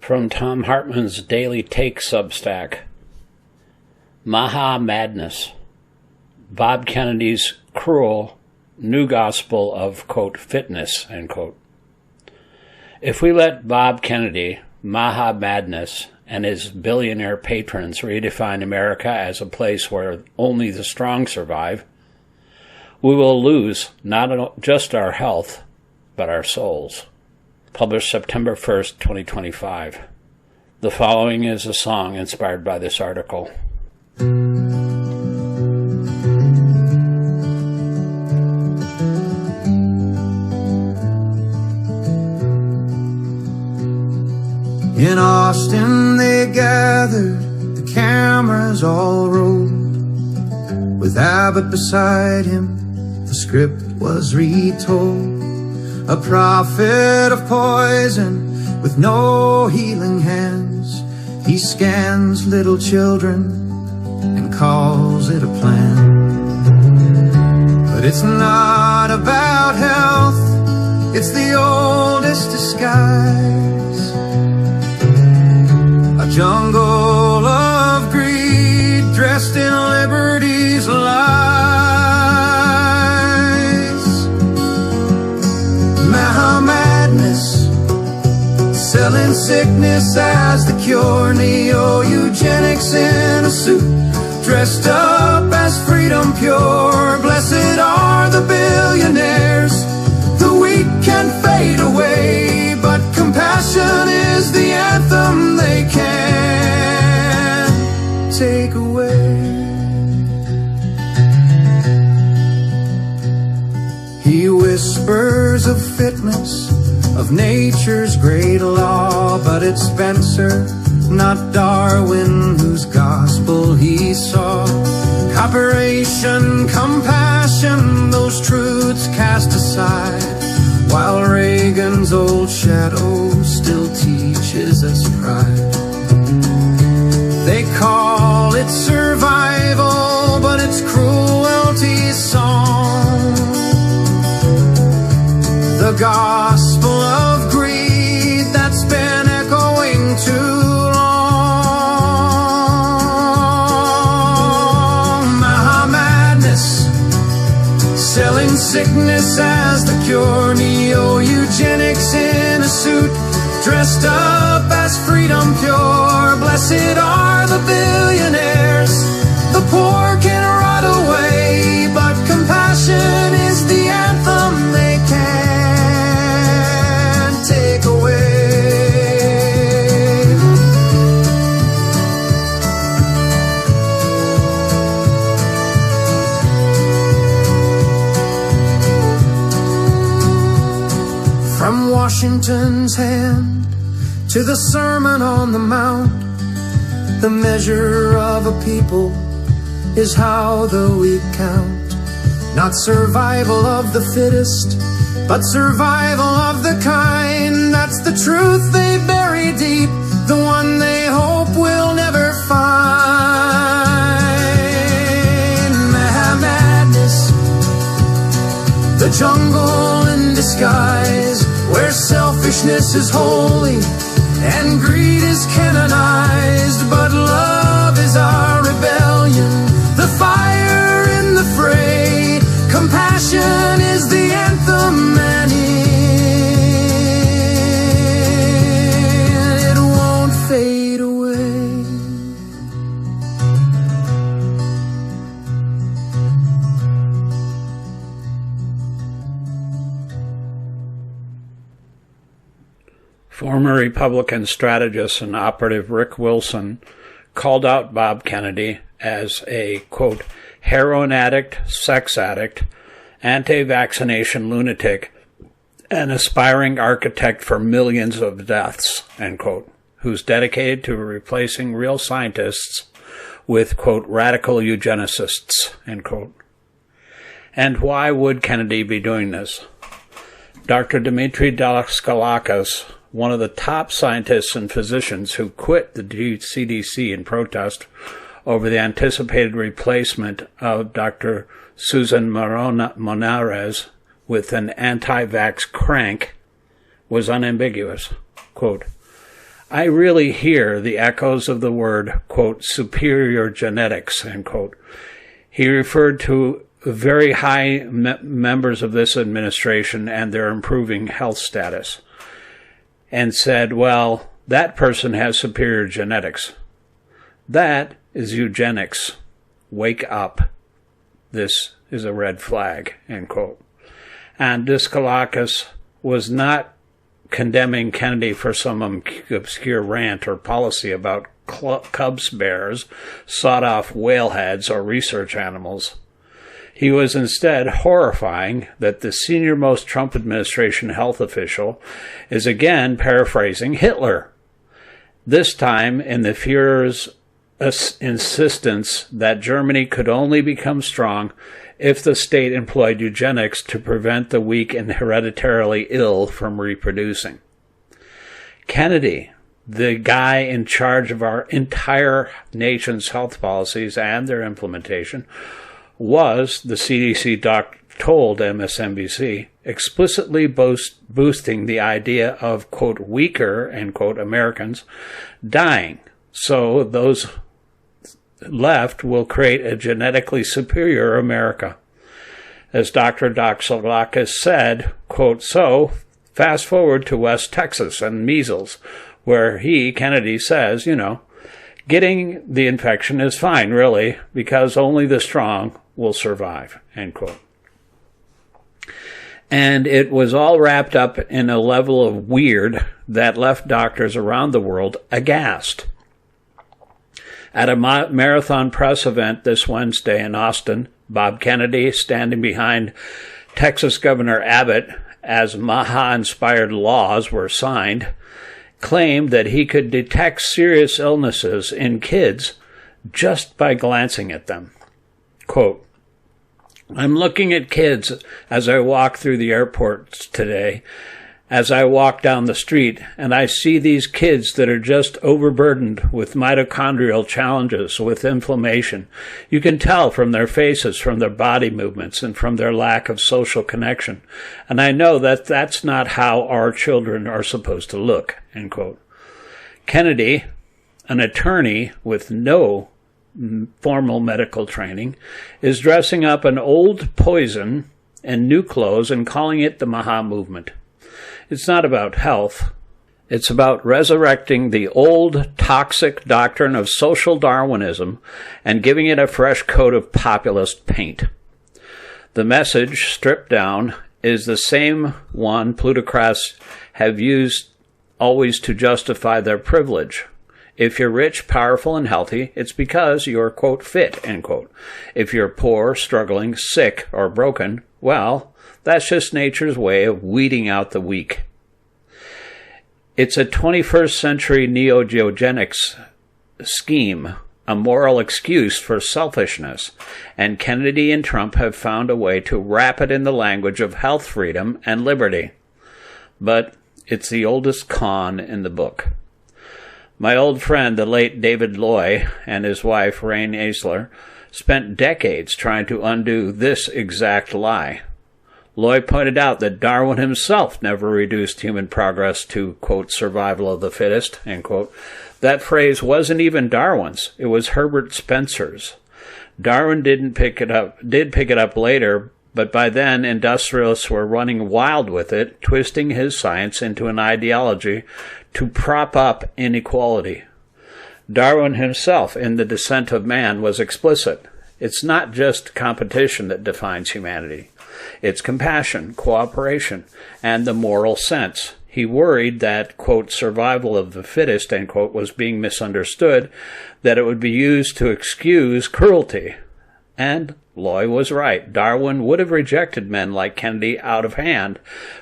From Thom Hartmann's Daily Take Substack. MAHA Madness. Bob Kennedy's cruel new gospel of, quote, fitness, end quote. If we let Bob Kennedy, MAHA Madness, and his billionaire patrons redefine America as a place where only the strong survive, we will lose not just our health, but our souls. Published September 1st, 2025. The following is a song inspired by this article. In Austin they gathered, the cameras all rolled. With Abbott beside him, the script was retold. A prophet of poison with no healing hands. He scans little children and calls it a plan. But it's not about health, it's the oldest disguise. A jungle of greed dressed in liberty's lies. MAHA madness, selling sickness as the cure. Neo-eugenics in a suit, dressed up as freedom pure. Blessed are the billionaires. The weak can fade away, but compassion is the anthem they can't take away. He whispers of fitness, of nature's great law, but it's Spencer, not Darwin, whose gospel he saw. Cooperation, compassion, those truths cast aside, while Reagan's old shadow still teaches us pride. They call it survival, but it's cruelty's song. The gospel of greed that's been echoing too long. MAHA madness, selling sickness as the cure. Neo-eugenics in a suit, dressed up as freedom pure. Blessed are the billionaires. The poor can rot away, but compassion is the anthem they can't take away. From Washington's hand to the Sermon on the Mount, the measure of a people is how the weak count. Not survival of the fittest, but survival of the kind. That's the truth they bury deep, the one they hope we'll never find. MAHA madness, the jungle in disguise, where selfishness is holy and greed is canonized. But love is our rebellion, the fire in the fray. Compassion is the anthem, and it won't fade away. Former Republican strategist and operative Rick Wilson called out Bob Kennedy as a, quote, heroin addict, sex addict, anti-vaccination lunatic, and aspiring architect for millions of deaths, end quote, who's dedicated to replacing real scientists with, quote, radical eugenicists, end quote. And why would Kennedy be doing this? Dr. Dmitry Dalaskalakas, one of the top scientists and physicians who quit the CDC in protest over the anticipated replacement of Dr. Susan Monares with an anti-vax crank, was unambiguous. Quote, I really hear the echoes of the word, quote, superior genetics, end quote. He referred to very high members of this administration and their improving health status and said, well, that person has superior genetics. That is eugenics. Wake up. This is a red flag, end quote. And Diskalakis was not condemning Kennedy for some obscure rant or policy about cubs bears, sawed-off whale heads, or research animals. He was instead horrifying that the senior-most Trump administration health official is again paraphrasing Hitler, this time in the Führer's insistence that Germany could only become strong if the state employed eugenics to prevent the weak and hereditarily ill from reproducing. Kennedy, the guy in charge of our entire nation's health policies and their implementation, was, the CDC doc told MSNBC, explicitly boosting the idea of, quote, weaker, end quote, Americans dying, so those left will create a genetically superior America. As Dr. Doxalakis said, quote, so fast forward to West Texas and measles, where Kennedy says, getting the infection is fine, really, because only the strong will survive, end quote. And it was all wrapped up in a level of weird that left doctors around the world aghast. At a marathon press event this Wednesday in Austin, Bob Kennedy, standing behind Texas Governor Abbott as MAHA-inspired laws were signed, claimed that he could detect serious illnesses in kids just by glancing at them. Quote, I'm looking at kids as I walk through the airports today, as I walk down the street, and I see these kids that are just overburdened with mitochondrial challenges, with inflammation. You can tell from their faces, from their body movements, and from their lack of social connection. And I know that that's not how our children are supposed to look, end quote. Kennedy, an attorney with no formal medical training, is dressing up an old poison in new clothes and calling it the MAHA movement. It's not about health. It's about resurrecting the old toxic doctrine of social Darwinism and giving it a fresh coat of populist paint. The message, stripped down, is the same one plutocrats have used always to justify their privilege. If you're rich, powerful, and healthy, it's because you're, quote, fit, end quote. If you're poor, struggling, sick, or broken, well, that's just nature's way of weeding out the weak. It's a 21st century neo-eugenics scheme, a moral excuse for selfishness, and Kennedy and Trump have found a way to wrap it in the language of health freedom and liberty. But it's the oldest con in the book. My old friend, the late David Loy, and his wife, Rain Aisler, spent decades trying to undo this exact lie. Loy pointed out that Darwin himself never reduced human progress to, quote, survival of the fittest, end quote. That phrase wasn't even Darwin's. It was Herbert Spencer's. Darwin did pick it up later, but by then industrialists were running wild with it, twisting his science into an ideology to prop up inequality. Darwin himself, in The Descent of Man, was explicit. It's not just competition that defines humanity. It's compassion, cooperation, and the moral sense. He worried that, quote, survival of the fittest, end quote, was being misunderstood, that it would be used to excuse cruelty. And Loy was right. Darwin would have rejected men like Kennedy out of hand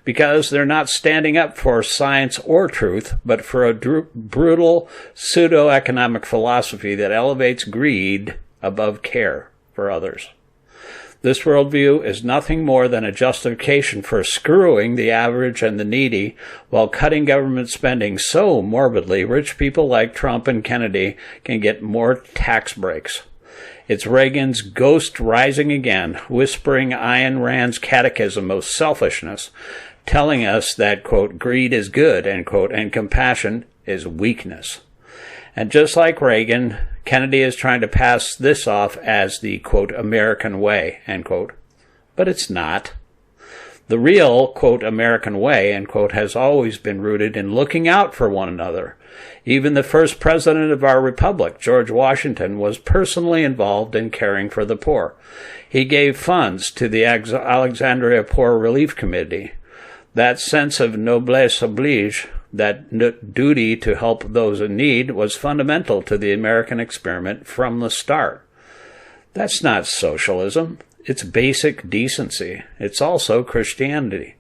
because they're not standing up for science or truth, but for a brutal pseudo-economic philosophy that elevates greed above care for others. This worldview is nothing more than a justification for screwing the average and the needy while cutting government spending so morbidly rich people like Trump and Kennedy can get more tax breaks. It's Reagan's ghost rising again, whispering Ayn Rand's catechism of selfishness, telling us that, quote, greed is good, end quote, and compassion is weakness. And just like Reagan, Kennedy is trying to pass this off as the, quote, American way, end quote. But it's not. The real, quote, American way, end quote, has always been rooted in looking out for one another. Even the first president of our republic, George Washington, was personally involved in caring for the poor. He gave funds to the Alexandria Poor Relief Committee. That sense of noblesse oblige, that duty to help those in need, was fundamental to the American experiment from the start. That's not socialism. It's basic decency. It's also Christianity.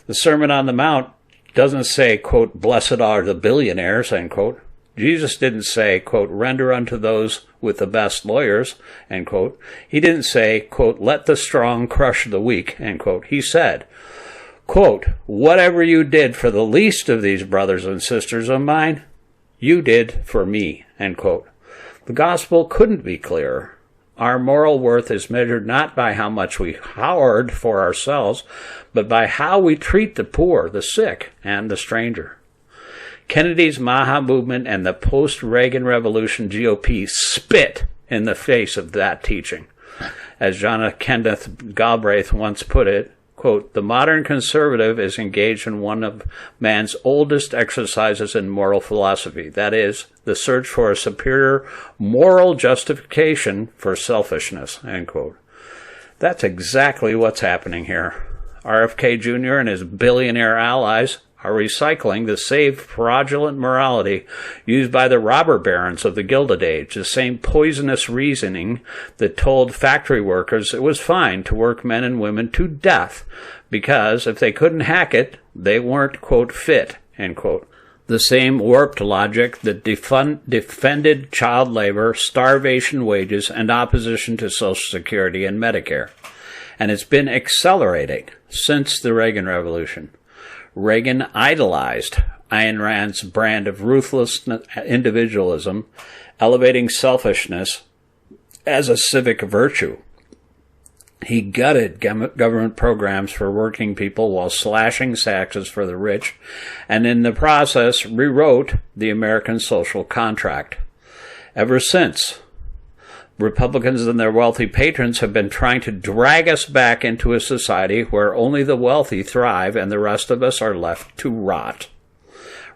The Sermon on the Mount doesn't say, quote, blessed are the billionaires, end quote. Jesus didn't say, quote, render unto those with the best lawyers, end quote. He didn't say, quote, let the strong crush the weak, end quote. He said, quote, whatever you did for the least of these brothers and sisters of mine, you did for me, end quote. The gospel couldn't be clearer. Our moral worth is measured not by how much we hoard for ourselves, but by how we treat the poor, the sick, and the stranger. Kennedy's MAHA movement and the post-Reagan Revolution GOP spit in the face of that teaching. As John Kenneth Galbraith once put it, quote, the modern conservative is engaged in one of man's oldest exercises in moral philosophy, that is, the search for a superior moral justification for selfishness, end quote. That's exactly what's happening here. RFK Jr. and his billionaire allies are recycling the same fraudulent morality used by the robber barons of the Gilded Age, the same poisonous reasoning that told factory workers it was fine to work men and women to death because if they couldn't hack it, they weren't, quote, fit, end quote. The same warped logic that defended child labor, starvation wages, and opposition to Social Security and Medicare. And it's been accelerating since the Reagan Revolution. Reagan idolized Ayn Rand's brand of ruthless individualism, elevating selfishness as a civic virtue. He gutted government programs for working people while slashing taxes for the rich, and in the process rewrote the American social contract. Ever since, Republicans and their wealthy patrons have been trying to drag us back into a society where only the wealthy thrive and the rest of us are left to rot.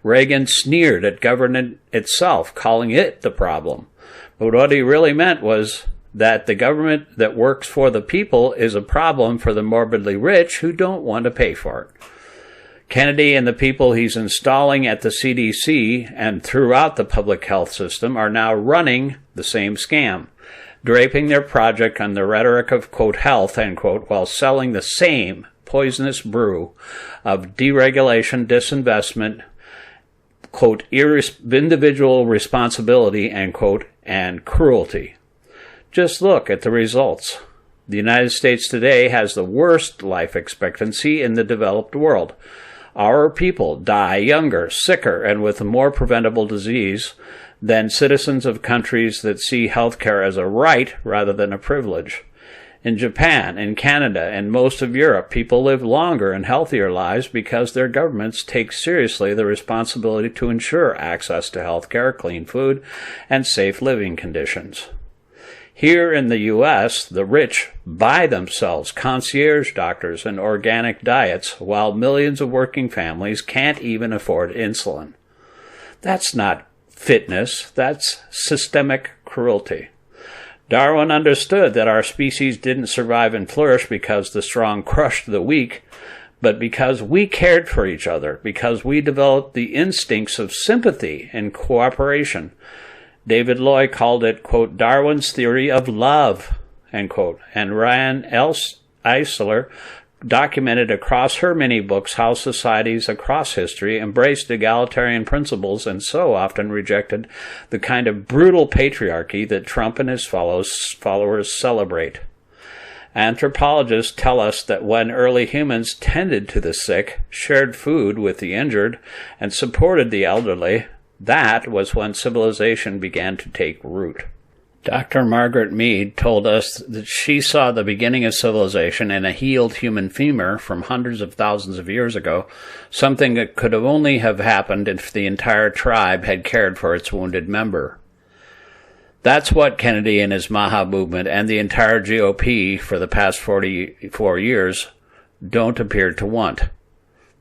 Reagan sneered at government itself, calling it the problem. But what he really meant was that the government that works for the people is a problem for the morbidly rich who don't want to pay for it. Kennedy and the people he's installing at the CDC and throughout the public health system are now running the same scam, draping their project on the rhetoric of, quote, health, end quote, while selling the same poisonous brew of deregulation, disinvestment, quote, individual responsibility, end quote, and cruelty. Just look at the results. The United States today has the worst life expectancy in the developed world. Our people die younger, sicker, and with more preventable disease than citizens of countries that see healthcare as a right rather than a privilege. In Japan, in Canada, and most of Europe, people live longer and healthier lives because their governments take seriously the responsibility to ensure access to healthcare, clean food, and safe living conditions. Here in the U.S., the rich buy themselves concierge doctors and organic diets, while millions of working families can't even afford insulin. That's not fitness, that's systemic cruelty. Darwin understood that our species didn't survive and flourish because the strong crushed the weak, but because we cared for each other, because we developed the instincts of sympathy and cooperation. David Loy called it, quote, Darwin's theory of love, end quote, and Ryan Eisler documented across her many books how societies across history embraced egalitarian principles and so often rejected the kind of brutal patriarchy that Trump and his followers celebrate. Anthropologists tell us that when early humans tended to the sick, shared food with the injured, and supported the elderly, that was when civilization began to take root. Dr. Margaret Mead told us that she saw the beginning of civilization in a healed human femur from hundreds of thousands of years ago, something that could only have happened if the entire tribe had cared for its wounded member. That's what Kennedy and his MAHA movement and the entire GOP for the past 44 years don't appear to want.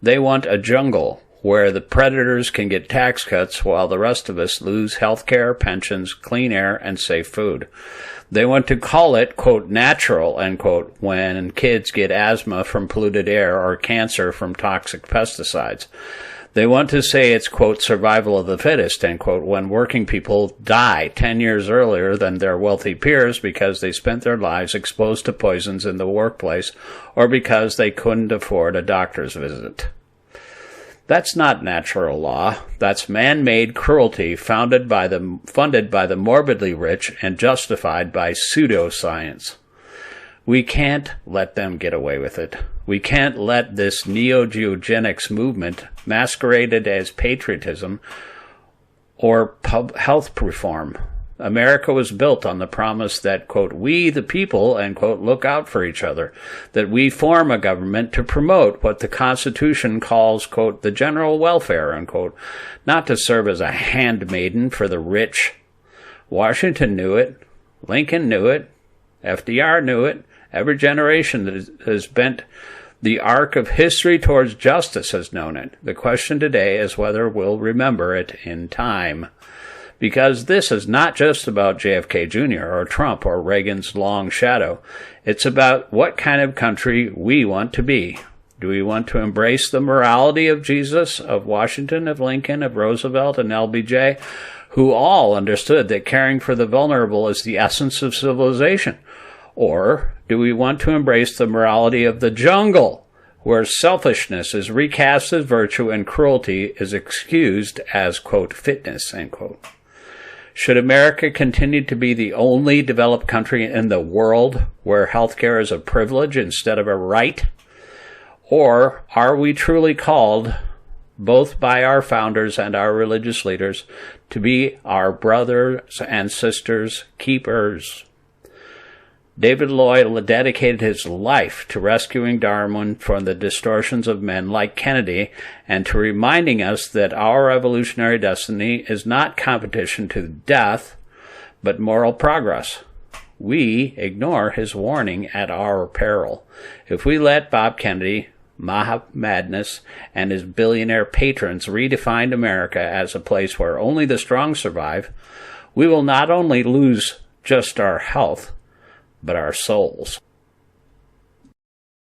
They want a jungle where the predators can get tax cuts while the rest of us lose health care, pensions, clean air, and safe food. They want to call it, quote, natural, end quote, when kids get asthma from polluted air or cancer from toxic pesticides. They want to say it's, quote, survival of the fittest, end quote, when working people die 10 years earlier than their wealthy peers because they spent their lives exposed to poisons in the workplace or because they couldn't afford a doctor's visit. That's not natural law. That's man-made cruelty funded by the morbidly rich and justified by pseudoscience. We can't let them get away with it. We can't let this neo-eugenics movement, masqueraded as patriotism or health reform. America was built on the promise that, quote, we the people, end quote, look out for each other, that we form a government to promote what the Constitution calls, quote, the general welfare, end quote, not to serve as a handmaiden for the rich. Washington knew it. Lincoln knew it. FDR knew it. Every generation that has bent the arc of history towards justice has known it. The question today is whether we'll remember it in time. Because this is not just about JFK Jr. or Trump or Reagan's long shadow. It's about what kind of country we want to be. Do we want to embrace the morality of Jesus, of Washington, of Lincoln, of Roosevelt, and LBJ, who all understood that caring for the vulnerable is the essence of civilization? Or do we want to embrace the morality of the jungle, where selfishness is recast as virtue and cruelty is excused as, quote, fitness, end quote? Should America continue to be the only developed country in the world where healthcare is a privilege instead of a right? Or are we truly called, both by our founders and our religious leaders, to be our brothers and sisters' keepers? David Lloyd dedicated his life to rescuing Darwin from the distortions of men like Kennedy and to reminding us that our evolutionary destiny is not competition to death, but moral progress. We ignore his warning at our peril. If we let Bob Kennedy, MAHA madness, and his billionaire patrons redefine America as a place where only the strong survive, we will not only lose just our health, but our souls.